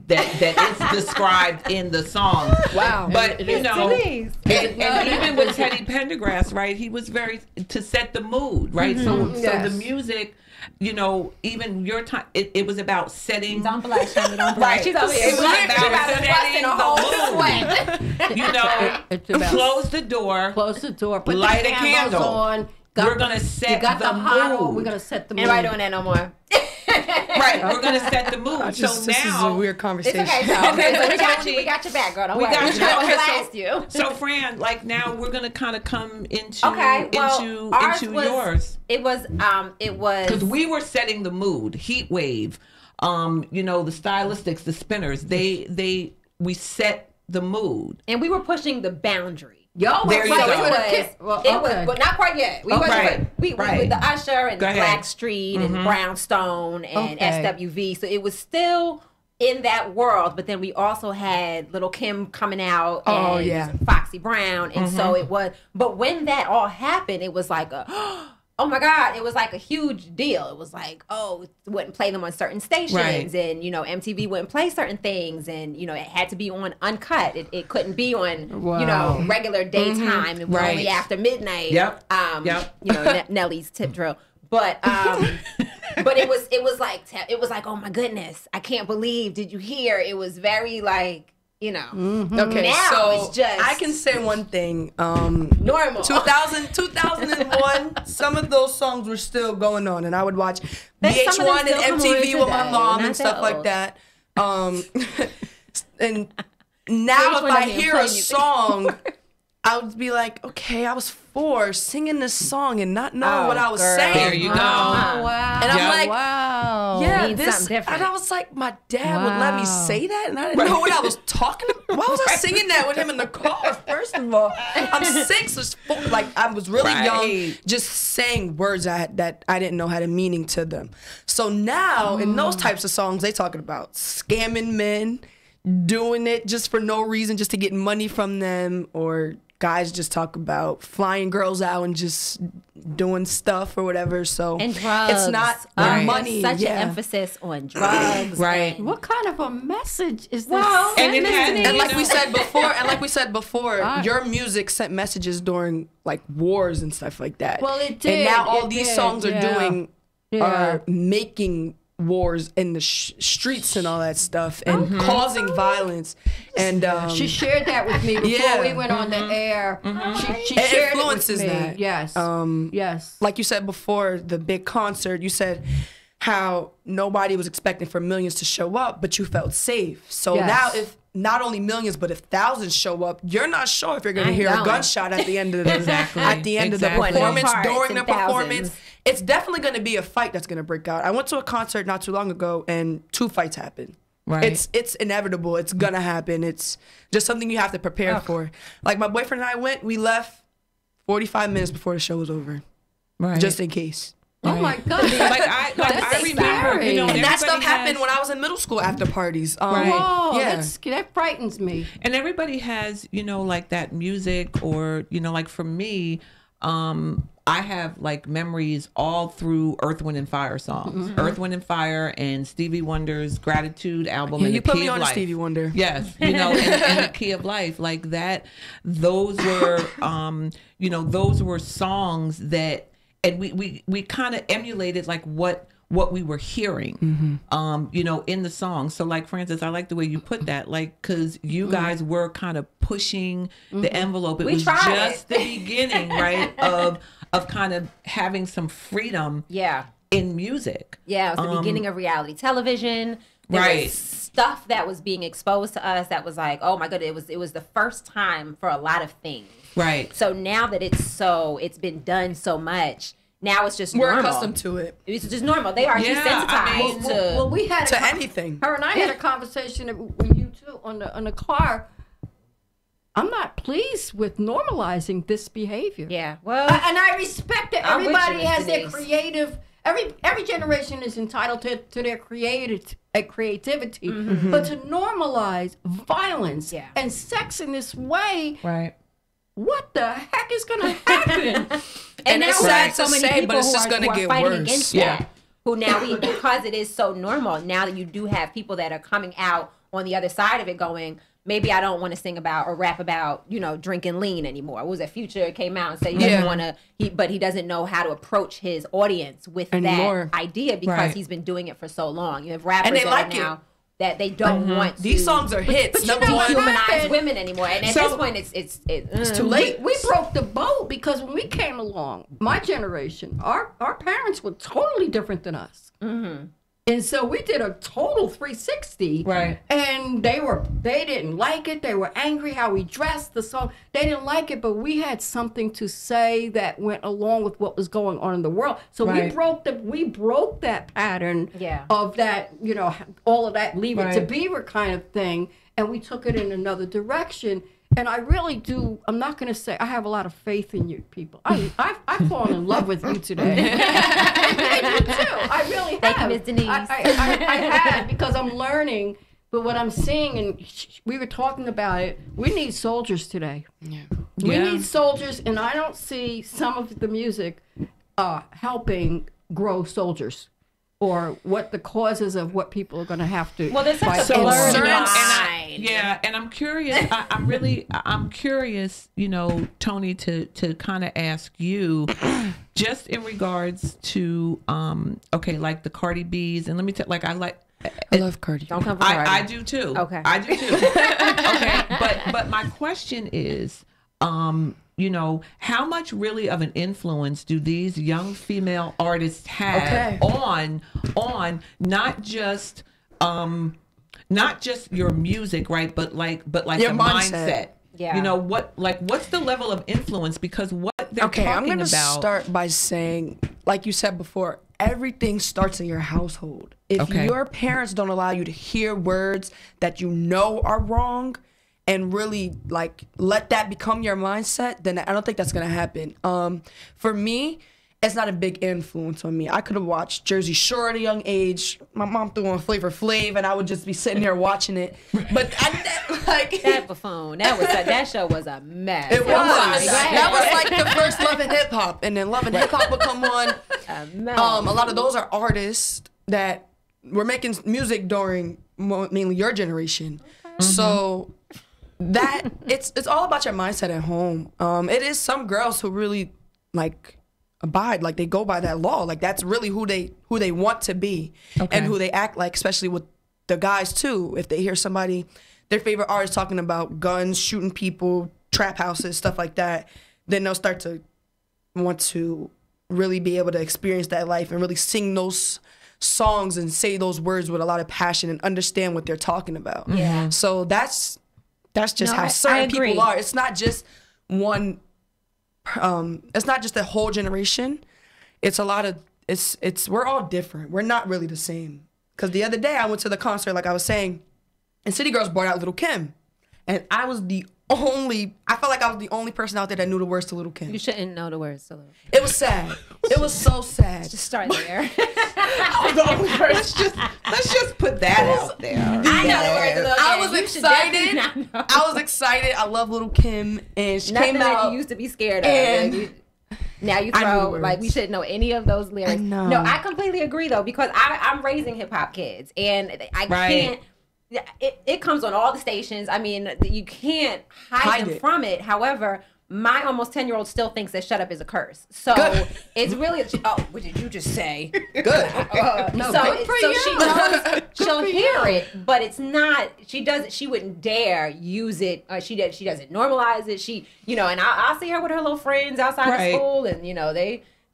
that it's described in the song. Wow. But Denise. and even with Teddy Pendergrass, right? He was very to set the mood, right? So Yes. the music, even your time, it was about setting. Don't blush, honey. Don't blush. Right. She's over here. It was about setting a the whole mood. It's about Close the door. close the door, put Light the a candles candle. on. We're gonna set you got the hot on, mood. we're gonna set the mood. Ain't nobody doing that no more. Right, we're gonna set the mood. This is a weird It's conversation. okay, so Okay, we got Tony. you. We got your back, girl. Don't We worry. got We're you. gonna Okay, blast you. So, Fran, now we're gonna kind of come into ours into was, yours, It was because we were setting the mood. Heat wave, the stylistics, the spinners. We set the mood. and we were pushing the boundary. Yo, There you So go. it was, but not quite yet. We wasn't. Right, We right. with the Usher and Go ahead. Blackstreet and Brownstone and Okay. SWV. So it was still in that world, but then we also had Little Kim coming out and Oh, yeah. Foxy Brown, and so it was. But when that all happened, it was like a. Oh my God! It was like a huge deal. It was like, oh, it wouldn't play them on certain stations, Right. and MTV wouldn't play certain things, and it had to be on uncut. It couldn't be on Wow. regular daytime. It was Right. only after midnight. Yep. Nellie's tip drill. But but it was like, oh my goodness, I can't believe. Did you hear? It was very like Okay, Now so it's just- I can say one thing. normal. 2001, some of those songs were still going on, and I would watch But some of them VH1 and still come on MTV with my today, mom not and stuff that like old. that. And now if VH1 I doesn't even hear play a music song, I would be like, okay, I was 4 singing this song and not knowing Oh, what I was girl. saying. There you go. wow. And I'm Yeah. like, wow. yeah, Means this. something different. And I was like, my dad would let me Wow. say that, and I didn't know what I was talking about. Why was I singing that with him in the car? First of all, I'm 6 or 4. Like I was really young, Right. just saying words that I didn't know had a meaning to them. So now in those types of songs, they talking about scamming men, doing it just for no reason, just to get money from them, or guys just talk about flying girls out and just doing stuff or whatever. So and drugs. it's not Right. money. Such yeah. an emphasis on drugs. Right. and- What kind of a message is this? Well, And it Miss had- Denise, And like we said before, Right. your music sent messages during like wars and stuff like that. Well, it And did, now all it these did, songs are yeah. doing Yeah. are making wars in the streets and all that stuff and causing violence. And She shared that with me before Yeah. we went on the air. She It shared influences it with me. that. Yes. Yes. like you said before, the big concert, you said how nobody was expecting for millions to show up, but you felt safe. So Yes. now if not only millions, but if thousands show up, you're not sure if you're going to I hear a know. gunshot at the end of the Exactly. at the end Exactly. of the performance, Hearts during the and thousands. performance. It's definitely going to be a fight that's going to break out. I went to a concert not too long ago, and 2 fights happened. Right. It's inevitable. It's gonna happen. It's just something you have to prepare for. Like my boyfriend and I went, we left 45 minutes before the show was over, Right. just in case. Oh my God. I That's remember, you know, scary. And that stuff everybody happened has- when I was in middle school after parties. Right. Whoa, Yeah. that frightens me. And everybody has, you know, like that music, or, you know, like for me, I have like memories all through Earth, Wind and Fire songs. Earth, Wind and Fire and Stevie Wonder's Gratitude album. Yeah, and you The put Key me of on to Life. Stevie Wonder. Yes, you know, and The Key of Life, like that. Those were, you know, those were songs that, and we kind of emulated like what we were hearing, you know, in the song. So like, Francis, I like the way you put that, like, because you guys were kind of pushing the envelope. It We was tried just the beginning, right, of kind of having some freedom Yeah. in music. Yeah, it was the beginning of reality television. There Right. was stuff that was being exposed to us that was like, oh my goodness, it was the first time for a lot of things. Right. So now that it's been done so much, now it's just We're normal. accustomed to it. It's just normal. They are Yeah, desensitized I mean- to. Well, we had To anything. Her and I had a conversation with you too on the car. I'm not pleased with normalizing this behavior. yeah. Well, And I respect that I'm with you, everybody Miss has their Denise. creative. Every generation is entitled to their creativity, but to normalize violence Yeah. and sex in this way, Right. what the heck is going to happen? And now it's we sad have so to many say, people but it's who just are- gonna who are get fighting worse. against Yeah. that. Who now because it is so normal, now that you do have people that are coming out on the other side of it going, maybe I don't want to sing about or rap about, you know, drinking lean anymore. What was it? Future came out and said he doesn't Yeah. want to, but he doesn't know how to approach his audience with Anymore. that idea because Right. he's been doing it for so long. You have rappers And they that like are it. now that they don't want to. These songs are hits. but you Number know one. what? humanize happened? women anymore. And at So- this point, it's too late. We broke the boat because when we came along, my generation, our parents were totally different than us. And so we did a total 360. Right. And they didn't like it. They were angry how we dressed the song. They didn't like it, but we had something to say that went along with what was going on in the world. So Right. we broke that pattern Yeah. of that, you know, all of that Leave It to Right. Beaver kind of thing. And we took it in another direction. And I really do. I'm not going to say I have a lot of faith in you people. I've fallen in love with you today. I do too. I really have. Thank you, Miss Denise. I have because I'm learning. But what I'm seeing, and we were talking about it, we need soldiers today. Yeah. We Yeah. need soldiers, and I don't see some of the music helping grow soldiers. Or what the causes of what people are going to have to. Well, there's such a fight for. blurred certain- line. Yeah, and I'm curious. I'm curious. You know, Tony, to kind of ask you, just in regards to, okay, like the Cardi B's, and let me tell, like I love Cardi. Don't come for I Cardi. do too. Okay. I do too. Okay, but my question is, you know, how much really of an influence do these young female artists have on not just your music, right? But like Your the mindset. mindset. Yeah. You know what's the level of influence? Because what they're Okay, I'm talking gonna about. start by saying, like you said before, everything starts in your household. If Okay. your parents don't allow you to hear words that you know are wrong, and really like let that become your mindset, then I don't think that's gonna happen. For me, it's not a big influence on me. I could have watched Jersey Shore at a young age. My mom threw on Flavor Flav, and I would just be sitting there watching it. But like That buffoon. That show was a mess. it was. I'm sorry. Go ahead. That was like the first Love and Hip Hop, and then Love and Hip Hop would come on. A mess. A lot of those are artists that were making music during mainly your generation. So that it's all about your mindset at home. It is some girls who really like abide, like they go by that law. Like that's really who they want to be and who they act like, especially with the guys too. If they hear somebody, their favorite artist talking about guns, shooting people, trap houses, stuff like that, then they'll start to want to really be able to experience that life and really sing those songs and say those words with a lot of passion and understand what they're talking about. Yeah. So that's just No, how I certain agree. people are. It's not just one. It's not just a whole generation. It's a lot of. It's we're all different. We're not really the same. because the other day I went to the concert, like I was saying, and City Girls brought out Little Kim, and I felt like I was the only person out there that knew the words to Little Kim. You shouldn't know the words. So It was sad. It was so sad. just start there. I was the only person. Let's just put that out there. I know the words. Of Lil' I Kim. was You should definitely not excited. know. I was excited. I love Little Kim, and she Nothing came that out. you used to be scared of. and- Now you I knew throw the like we words. shouldn't know any of those lyrics. I know. No, I completely agree though because I'm raising hip hop kids and I Right. can't. It comes on all the stations. I mean, you can't hide them it. from it. However, my almost 10-year-old still thinks that "shut up" is a curse. So Good. it's really what did you just say? Good. No, so good for so you. she knows she'll hear it, but it's not. She wouldn't dare use it. She doesn't normalize it. And I'll see her with her little friends outside Right. of school, and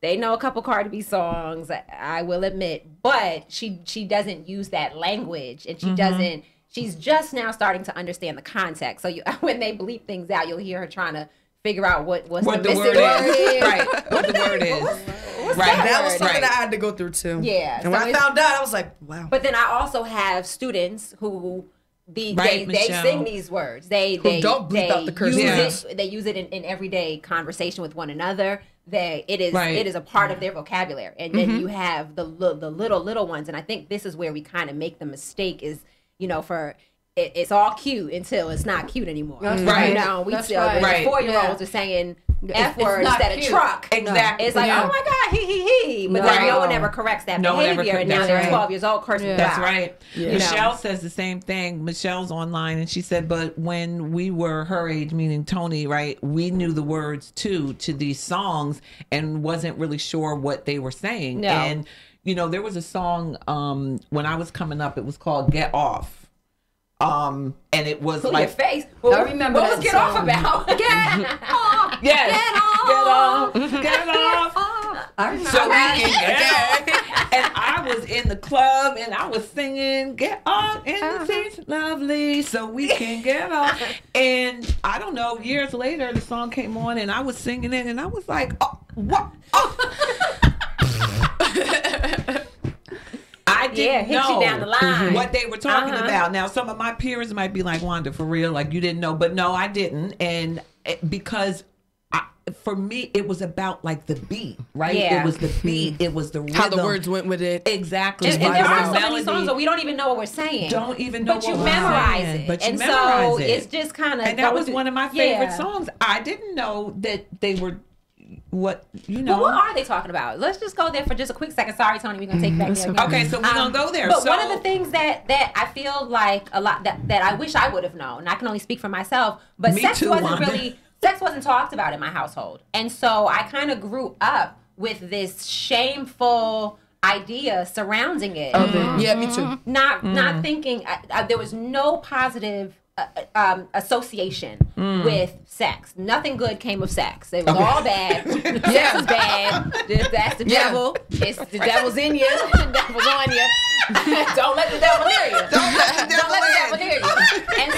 they know a couple Cardi B songs. I will admit, but she doesn't use that language, and she doesn't. She's just now starting to understand the context. So when they bleep things out, you'll hear her trying to figure out what the What the missing word is. Right. What the word is. Right. That was word? something Right. that I had to go through too. Yeah, And when so I it's- found out, I was like, wow. But then I also have students who they Michelle. sing these words. They don't bleep out the curse words. They use it in everyday conversation with one another. It is Right. a part of their vocabulary. And then you have the little ones. And I think this is where we kind of make the mistake is it's all cute until it's not cute anymore. That's right. We That's still right. Right. 4-year-olds are saying F it's words not instead of cute. truck. Exactly. It's like, Yeah. oh my God, he. But then Right. no one ever corrects that No one ever behavior. And now that's they're right. 12 years old cursing Yeah. you That's out. right. Yeah. Michelle says the same thing. Michelle's online and she said, but when we were her age, meaning Tony, right, we knew the words to these songs and wasn't really sure what they were saying. No. And, there was a song when I was coming up, it was called Get Off. And it was Pull like your face. I remember what that was Get Off song. about? Get off. yes, Get off. get off. I remember So we that. can get off. And I was in the club and I was singing, get off in the seats, lovely, so we can get off. And I don't know, years later, the song came on and I was singing it and I was like, oh, what? Oh. I didn't hit you know down the line. what they were talking Uh-huh. about. Now, some of my peers might be like, Wanda, for real, like you didn't know, but no, I didn't. And because for me, it was about like the beat, right? Yeah. It was the beat. It was the rhythm. How the words went with it. Exactly. And there vibing are out. so many songs that we don't even know what we're saying. Don't even know But what you we're memorize saying, it. but you And memorize so it. it's just kind of. And that was one of my favorite songs. I didn't know that they were But what are they talking about? Let's just go there for just a quick second. Sorry, Tony, we're gonna take back there again. Okay, so we're gonna go there. But So- one of the things that I feel like a lot that I wish I would have known, and I can only speak for myself, but Me sex too, wasn't Wanda. sex wasn't talked about in my household. And so I kind of grew up with this shameful idea surrounding it. Yeah, me too. Not thinking there was no positive association with sex. Nothing good came of sex. It was all bad. Sex is bad. That's the Yeah. devil. It's the devil's in you. The devil's on you. Don't let the devil near you. Don't let the devil near you. And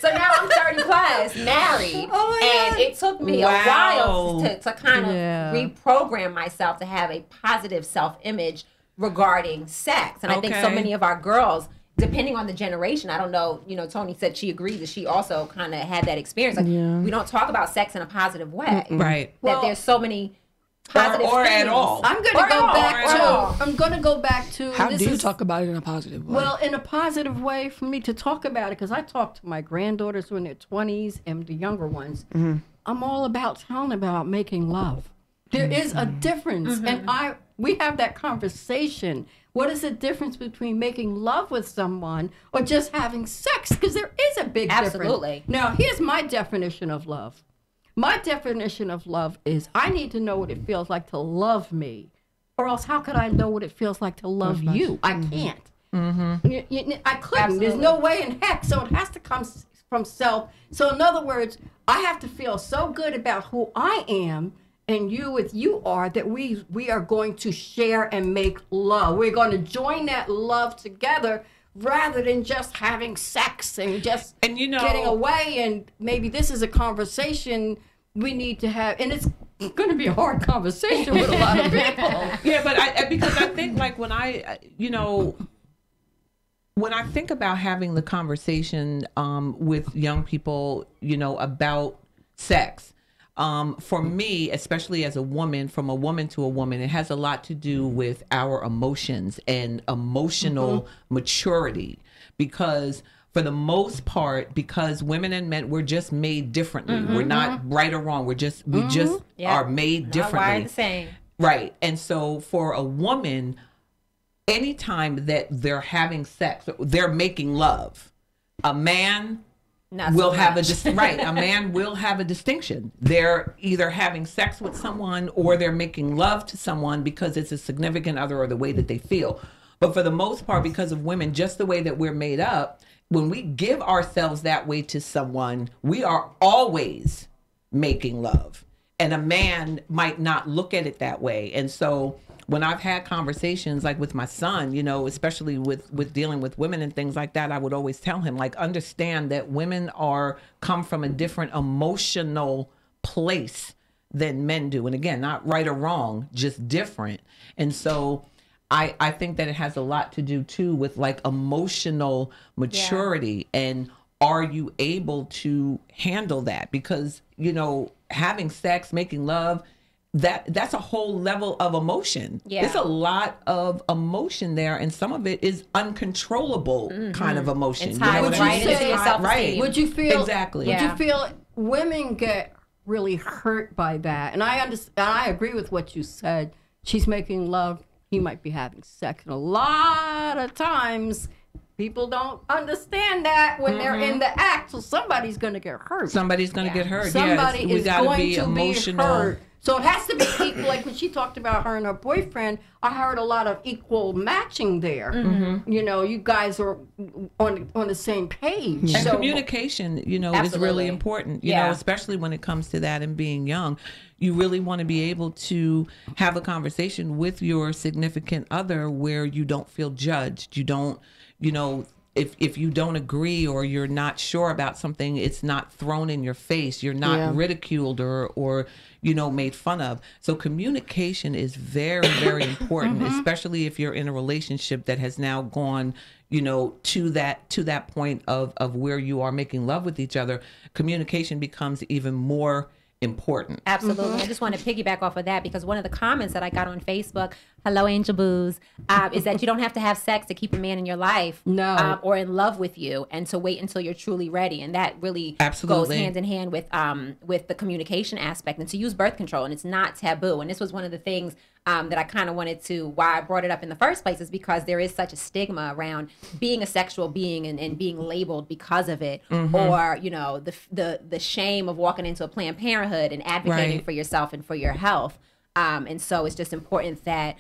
so now I'm 30 plus, married, and it took me a while to kind of reprogram myself to have a positive self-image regarding sex. And I think so Okay. many of our girls, depending on the generation, I don't know, Tony said she agrees that she also kind of had that experience. Like, we don't talk about sex in a positive way. Right. That there's so many positive or at things. all. I'm going to Or go all, back or all. to. I'm going to go back to. How this do you is- talk about it in a positive way? Well, in a positive way for me to talk about it, because I talk to my granddaughters who are in their 20s and the younger ones. I'm all about telling about making love. There is a difference, and we have that conversation. What is the difference between making love with someone or just having sex? Because there is a big Absolutely. difference. Now, here's my definition of love. My definition of love is I need to know what it feels like to love me, or else how could I know what it feels like to love you? I can't. I couldn't. There's no way in heck. So it has to come from self. So in other words, I have to feel so good about who I am and you with you are that we are going to share and make love. We're going to join that love together rather than just having sex and just getting away. And maybe this is a conversation we need to have, and it's going to be a hard conversation with a lot of people. Yeah, but because I think like like when when I think about having the conversation with young people, about sex, for me, especially as a woman, from a woman to a woman, it has a lot to do with our emotions and emotional maturity. Because for the most part, because women and men, we're just made differently. We're not right or wrong. We just are made differently. Not wired the same. Right. And so for a woman, anytime that they're having sex, they're making love, a man will have a man will have a distinction. They're either having sex with someone or they're making love to someone because it's a significant other or the way that they feel. But for the most part, because of women, just the way that we're made up, when we give ourselves that way to someone, we are always making love. And a man might not look at it that way. And so when I've had conversations like with my son, especially with dealing with women and things like that, I would always tell him, like, understand that women come from a different emotional place than men do. And again, not right or wrong, just different. And so I think that it has a lot to do too with like emotional maturity. And are you able to handle that? Because, having sex, making love, that's a whole level of emotion. Yeah. There's a lot of emotion there, and some of it is uncontrollable kind of emotion. It's high, right into your self-esteem. Right. Would you feel exactly? Would you feel women get really hurt by that? And I understand. I agree with what you said. She's making love. He might be having sex. And a lot of times, people don't understand that when they're in the act. So somebody's going to get hurt. Somebody's going to get hurt. Somebody is going be to emotional. be hurt. So it has to be equal. Like when she talked about her and her boyfriend, I heard a lot of equal matching there. You guys are on the same page. And communication, is really important. You know, especially when it comes to that and being young. You really want to be able to have a conversation with your significant other where you don't feel judged. You don't, if you don't agree or you're not sure about something, it's not thrown in your face. You're not ridiculed or made fun of. So communication is very, very important, especially if you're in a relationship that has now gone, to that point of where you are making love with each other. Communication becomes even more important. Absolutely. I just want to piggyback off of that because one of the comments that I got on Facebook, hello Angel Booze, is that you don't have to have sex to keep a man in your life or in love with you and to wait until you're truly ready. And that really goes hand in hand with the communication aspect and to use birth control. And it's not taboo. And this was one of the things that I kind of wanted to, why I brought it up in the first place is because there is such a stigma around being a sexual being and being labeled because of it, or, the shame of walking into a Planned Parenthood and advocating for yourself and for your health. And so it's just important that,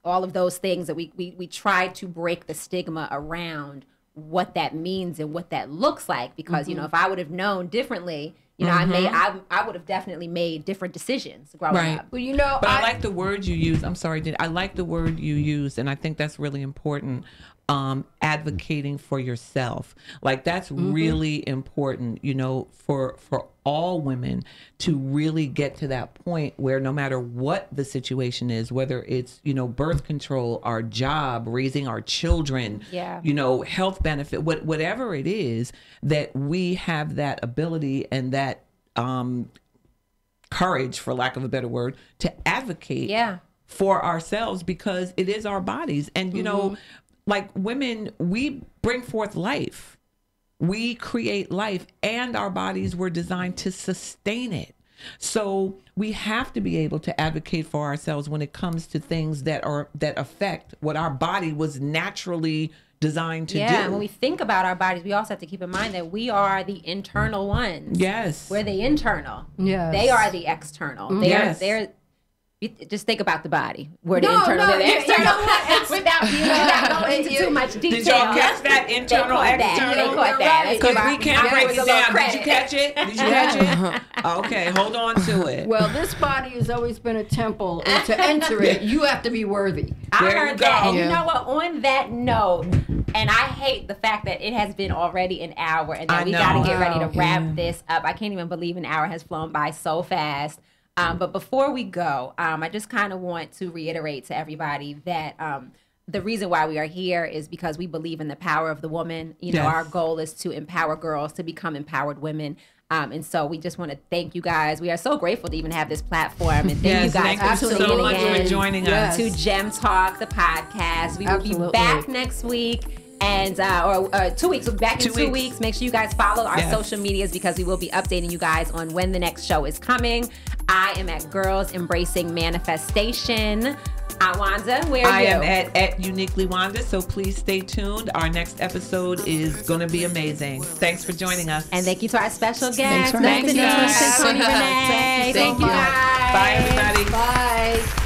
all of those things that we try to break the stigma around what that means and what that looks like, because, if I would have known differently, I would have definitely made different decisions growing up. Well, but I like the word you use. I'm sorry, I like the word you use, and I think that's really important. Advocating for yourself, like that's really important. For all women to really get to that point where no matter what the situation is, whether it's birth control, our job, raising our children, health benefit, whatever it is, that we have that ability and that courage, for lack of a better word, to advocate for ourselves, because it is our bodies. And like women, we bring forth life. We create life, and our bodies were designed to sustain it. So we have to be able to advocate for ourselves when it comes to things that affect what our body was naturally designed to do. Yeah, when we think about our bodies, we also have to keep in mind that we are the internal ones. Yes. We're the internal. Yes. They are the external. They're just think about the body. We're the internal, they're the external. Without going into too much detail. Did y'all catch that internal, external? They caught that. Because we can't break it down. Did you catch it? Did you catch it? Okay, hold on to it. Well, this body has always been a temple, and to enter it, you have to be worthy. I heard that. And you know what? On that note, and I hate the fact that it has been already an hour and that we got to get ready to wrap this up. I can't even believe an hour has flown by so fast. But before we go, I just kind of want to reiterate to everybody that the reason why we are here is because we believe in the power of the woman. You know, Yes. our goal is to empower girls to become empowered women. And so we just want to thank you guys. We are so grateful to even have this platform. And thank Yes, you guys thank for you tuning so much in for joining Yes. us. to Gem Talk, the podcast. We will be Absolutely. back next week. And or 2 weeks. We'll be back in 2 weeks. Make sure you guys follow our Yes. social medias because we will be updating you guys on when the next show is coming. I am at Girls Embracing Manifestation. Wanda, where are I you? am at Uniquely Wanda, so please stay tuned. Our next episode is going to be amazing. Thanks for joining us. And thank you to our special guest, Thanks for Destiny having us. Twist and Tony Renee. Thank you so Thank you much. guys. Bye, everybody. Bye.